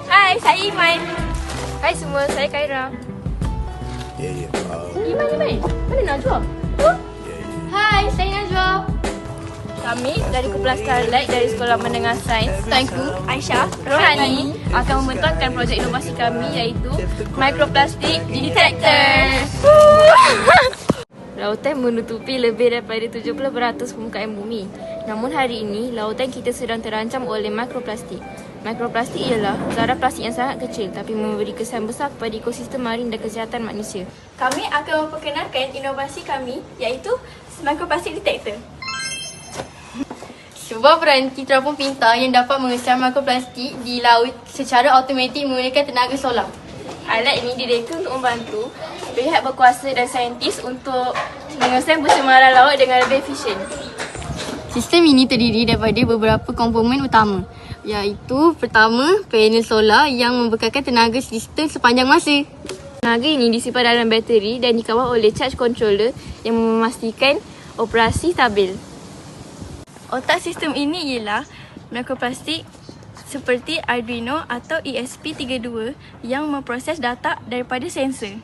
Hai, saya Iman. Hai semua, saya Khaira. Ya. Iman. Mana Najwa? Hai, saya Najwa. Kami dari kumpulan Starlight dari Sekolah Menengah Sains Tuanku Aisyah Rohani akan membentangkan projek inovasi kami iaitu Microplastic Detector. Lautan menutupi lebih daripada 70% permukaan bumi. Namun hari ini, lautan kita sedang terancam oleh mikroplastik. Mikroplastik ialah zarah plastik yang sangat kecil tapi memberi kesan besar kepada ekosistem marin dan kesihatan manusia. Kami akan memperkenalkan inovasi kami iaitu Microplastic Detector. Sebuah peranti terapung pintar yang dapat mengesan mikroplastik di laut secara automatik menggunakan tenaga solar. Alat ini direka untuk membantu pihak berkuasa dan saintis untuk mengesan pencemaran laut dengan lebih efisien. Sistem ini terdiri daripada beberapa komponen utama, iaitu pertama, panel solar yang membekalkan tenaga sistem sepanjang masa. Tenaga ini disimpan dalam bateri dan dikawal oleh charge controller yang memastikan operasi stabil. Otak sistem ini ialah mikroplastik seperti Arduino atau ESP32 yang memproses data daripada sensor.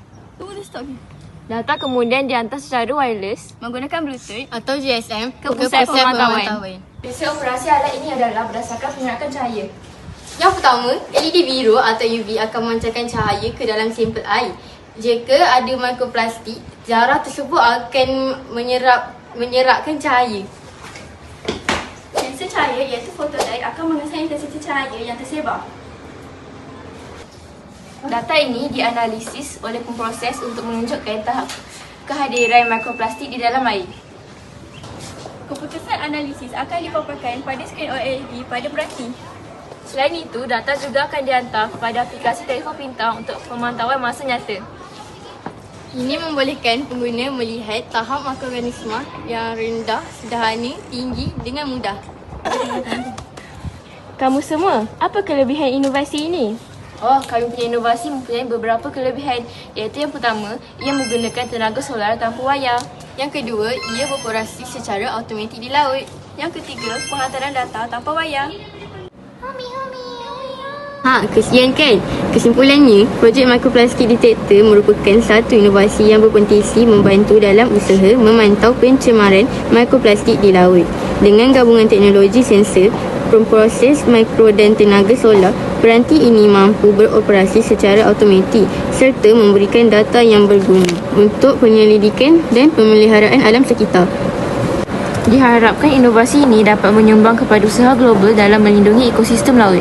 Data kemudian dihantar secara wireless menggunakan Bluetooth Atau GSM ke pusat pemantauan. Prinsip operasi alat ini adalah berdasarkan pengerakan cahaya. Yang pertama, LED biru atau UV akan memancarkan cahaya ke dalam sampel air. Jika ada mikroplastik, zarah tersebut akan menyerapkan cahaya. Sensor cahaya iaitu fotodiode akan mengesan intensiti cahaya yang tersebar. Data ini dianalisis oleh pemproses untuk menunjukkan tahap kehadiran mikroplastik di dalam air. Keputusan analisis akan dipaparkan pada skrin OLED pada peranti. Selain itu, data juga akan dihantar kepada aplikasi telefon pintar untuk pemantauan masa nyata. Ini membolehkan pengguna melihat tahap mikroorganisma yang rendah, sederhana, tinggi dengan mudah. Kamu semua, apa kelebihan inovasi ini? Oh, kami punya inovasi mempunyai beberapa kelebihan, iaitu yang pertama, ia menggunakan tenaga solar tanpa wayar. Yang kedua, ia beroperasi secara automatik di laut. Yang ketiga, penghantaran data tanpa wayar. Kesian kan? Kesimpulannya, projek Microplastic Detector merupakan satu inovasi yang berpotensi membantu dalam usaha memantau pencemaran mikroplastik di laut. Dengan gabungan teknologi sensor, pemproses mikro dan tenaga solar, peranti ini mampu beroperasi secara automatik serta memberikan data yang berguna untuk penyelidikan dan pemeliharaan alam sekitar. Diharapkan inovasi ini dapat menyumbang kepada usaha global dalam melindungi ekosistem laut.